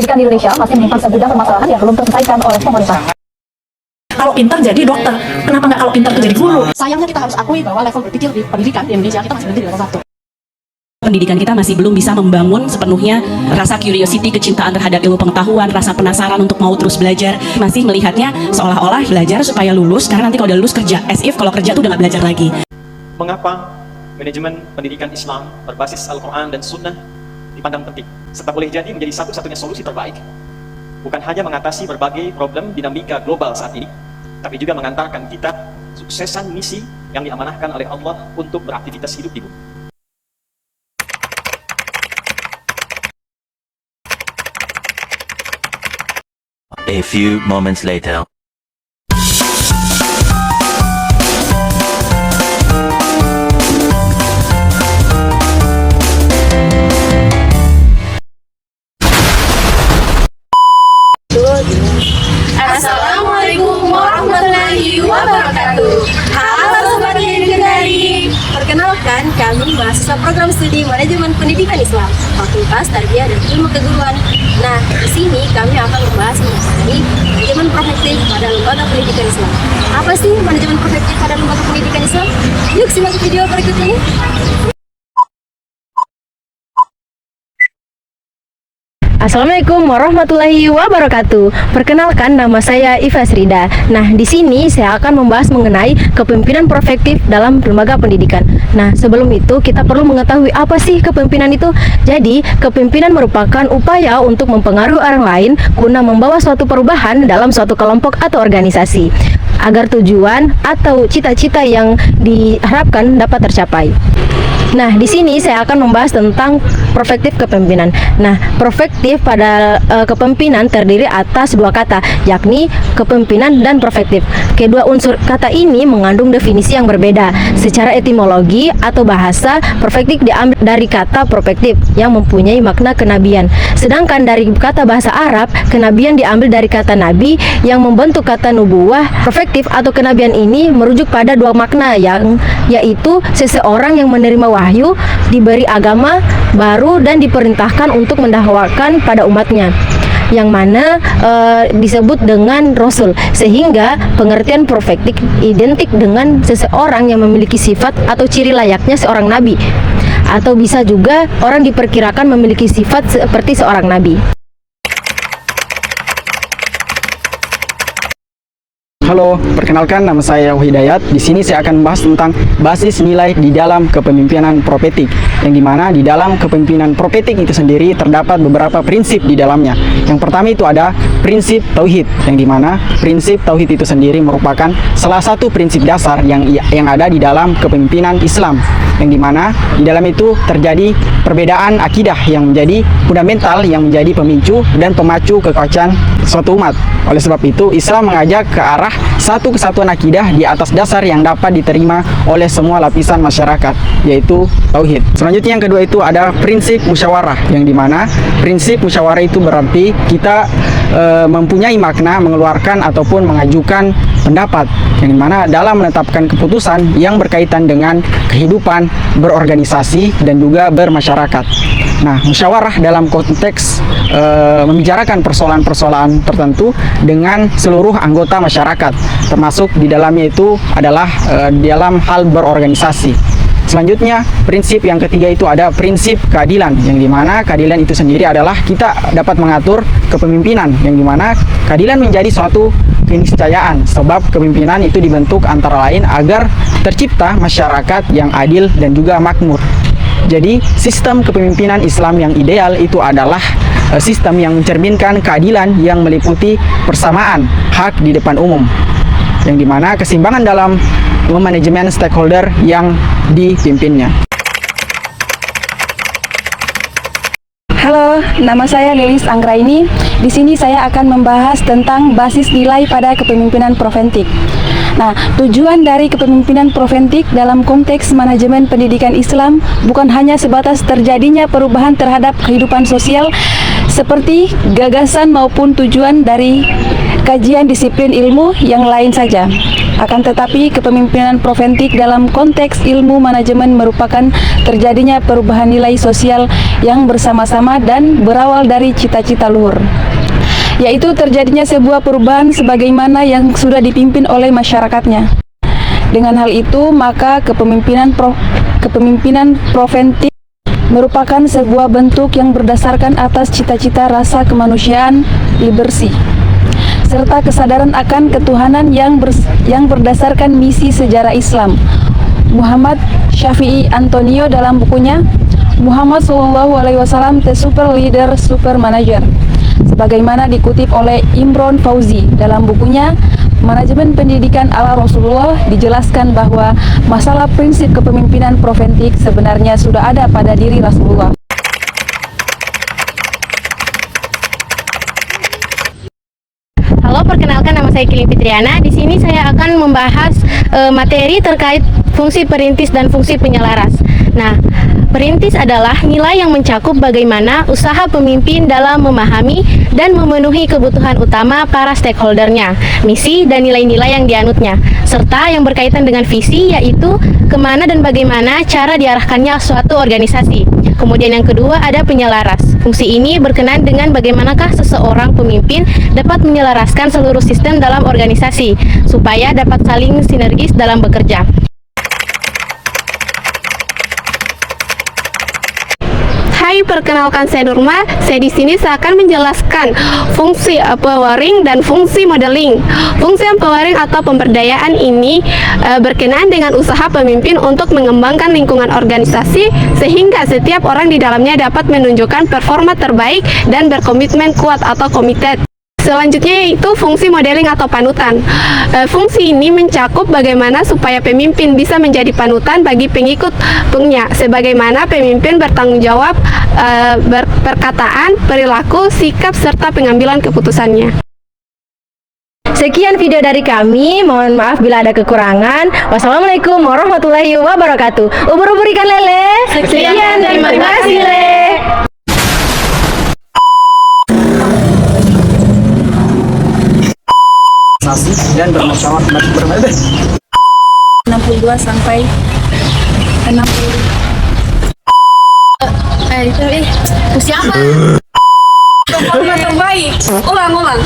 pendidikan di Indonesia masih menyimpan segudang permasalahan yang belum terselesaikan oleh pemerintah. Kalau pintar jadi dokter, kenapa nggak kalau pintar jadi guru? Sayangnya kita harus akui bahwa level berpikir di pendidikan di Indonesia kita masih berhenti di level 1. Pendidikan kita masih belum bisa membangun sepenuhnya rasa curiosity, kecintaan terhadap ilmu pengetahuan, rasa penasaran untuk mau terus belajar. Masih melihatnya seolah-olah belajar supaya lulus, karena nanti kalau udah lulus kerja, as if kalau kerja tuh udah nggak belajar lagi. Mengapa manajemen pendidikan Islam berbasis Al-Quran dan Sunnah dipandang penting, serta boleh jadi menjadi satu-satunya solusi terbaik, bukan hanya mengatasi berbagai problem dinamika global saat ini, tapi juga mengantarkan kita suksesan misi yang diamanahkan oleh Allah untuk beraktivitas hidup di bumi. A few moments later. Assalamualaikum warahmatullahi wabarakatuh. Halo Sobat Legendari. Perkenalkan, kami mahasiswa program studi manajemen pendidikan Islam, Fakultas Tarbiyah dan Ilmu Keguruan. Nah, di sini kami akan membahas mengenai manajemen profetik pada lembaga pendidikan Islam. Apa sih manajemen profetik pada lembaga pendidikan Islam? Yuk simak video berikut ini. Assalamualaikum warahmatullahi wabarakatuh. Perkenalkan, nama saya Iva Srida. Nah, di sini saya akan membahas mengenai kepemimpinan profektif dalam lembaga pendidikan. Nah, sebelum itu kita perlu mengetahui apa sih kepemimpinan itu. Jadi, kepemimpinan merupakan upaya untuk mempengaruhi orang lain guna membawa suatu perubahan dalam suatu kelompok atau organisasi agar tujuan atau cita-cita yang diharapkan dapat tercapai. Nah, di sini saya akan membahas tentang profektif kepemimpinan. Nah, profektif pada kepemimpinan terdiri atas dua kata, yakni kepemimpinan dan profektif. Kedua unsur kata ini mengandung definisi yang berbeda. Secara etimologi atau bahasa, profektif diambil dari kata profektif yang mempunyai makna kenabian. Sedangkan dari kata bahasa Arab, kenabian diambil dari kata nabi yang membentuk kata nubuwah. Profektif atau kenabian ini merujuk pada dua makna yaitu seseorang yang menerima wahyu, diberi agama baru dan diperintahkan untuk mendakwakan pada umatnya, yang mana disebut dengan Rasul, sehingga pengertian profetik identik dengan seseorang yang memiliki sifat atau ciri layaknya seorang nabi, atau bisa juga orang diperkirakan memiliki sifat seperti seorang nabi. Halo, perkenalkan nama saya Hidayat. Di sini saya akan membahas tentang basis nilai di dalam kepemimpinan profetik, yang dimana di dalam kepemimpinan profetik itu sendiri terdapat beberapa prinsip di dalamnya. Yang pertama itu ada prinsip tauhid, yang dimana prinsip tauhid itu sendiri merupakan salah satu prinsip dasar yang ada di dalam kepemimpinan Islam, yang dimana di dalam itu terjadi perbedaan akidah yang menjadi fundamental, yang menjadi pemicu dan pemacu kekacauan suatu umat. Oleh sebab itu, Islam mengajak ke arah satu kesatuan akidah di atas dasar yang dapat diterima oleh semua lapisan masyarakat, yaitu tauhid. Selanjutnya yang kedua itu ada prinsip musyawarah, yang dimana prinsip musyawarah itu berarti kita mempunyai makna mengeluarkan ataupun mengajukan pendapat, yang dimana dalam menetapkan keputusan yang berkaitan dengan kehidupan berorganisasi dan juga bermasyarakat. Nah, musyawarah dalam konteks membicarakan persoalan-persoalan tertentu dengan seluruh anggota masyarakat, termasuk di dalamnya itu adalah dalam hal berorganisasi. Selanjutnya, prinsip yang ketiga itu ada prinsip keadilan, yang dimana keadilan itu sendiri adalah kita dapat mengatur kepemimpinan, yang dimana keadilan menjadi suatu keniscayaan, sebab kepemimpinan itu dibentuk antara lain agar tercipta masyarakat yang adil dan juga makmur. Jadi, sistem kepemimpinan Islam yang ideal itu adalah sistem yang mencerminkan keadilan yang meliputi persamaan hak di depan umum, yang dimana keseimbangan dalam manajemen stakeholder yang dipimpinnya. Halo, nama saya Lilis Anggraini. Di sini saya akan membahas tentang basis nilai pada kepemimpinan profetik. Nah, tujuan dari kepemimpinan profetik dalam konteks manajemen pendidikan Islam bukan hanya sebatas terjadinya perubahan terhadap kehidupan sosial seperti gagasan maupun tujuan dari kajian disiplin ilmu yang lain saja. Akan tetapi, kepemimpinan profetik dalam konteks ilmu manajemen merupakan terjadinya perubahan nilai sosial yang bersama-sama dan berawal dari cita-cita luhur, yaitu terjadinya sebuah perubahan sebagaimana yang sudah dipimpin oleh masyarakatnya. Dengan hal itu, maka kepemimpinan profetik merupakan sebuah bentuk yang berdasarkan atas cita-cita rasa kemanusiaan, liberasi, serta kesadaran akan ketuhanan yang berdasarkan misi sejarah Islam. Muhammad Syafi'i Antonio dalam bukunya Muhammad SAW The Super Leader, Super Manager, sebagaimana dikutip oleh Imron Fauzi dalam bukunya Manajemen Pendidikan ala Rasulullah, dijelaskan bahwa masalah prinsip kepemimpinan profetik sebenarnya sudah ada pada diri Rasulullah. Halo, perkenalkan nama saya Kili Fitriana. Di sini saya akan membahas materi terkait fungsi perintis dan fungsi penyelaras. Nah, perintis adalah nilai yang mencakup bagaimana usaha pemimpin dalam memahami dan memenuhi kebutuhan utama para stakeholdernya, misi dan nilai-nilai yang dianutnya, serta yang berkaitan dengan visi, yaitu kemana dan bagaimana cara diarahkannya suatu organisasi. Kemudian yang kedua ada penyelaras. Fungsi ini berkenaan dengan bagaimanakah seseorang pemimpin dapat menyelaraskan seluruh sistem dalam organisasi, supaya dapat saling sinergis dalam bekerja. Hai, perkenalkan saya Nurma. Saya di sini akan menjelaskan fungsi empowering dan fungsi modeling. Fungsi empowering atau pemberdayaan ini berkenaan dengan usaha pemimpin untuk mengembangkan lingkungan organisasi sehingga setiap orang di dalamnya dapat menunjukkan performa terbaik dan berkomitmen kuat atau committed. Selanjutnya yaitu fungsi modeling atau panutan. Fungsi ini mencakup bagaimana supaya pemimpin bisa menjadi panutan bagi pengikutnya, sebagaimana pemimpin bertanggung jawab perkataan, perilaku, sikap, serta pengambilan keputusannya. Sekian video dari kami, mohon maaf bila ada kekurangan. Wassalamualaikum warahmatullahi wabarakatuh. Ubur-ubur ikan lele. Sekian, terima kasih Le. Dan bermusyawarah 62 sampai 60. Siapa? Performa terbaik. Ulang.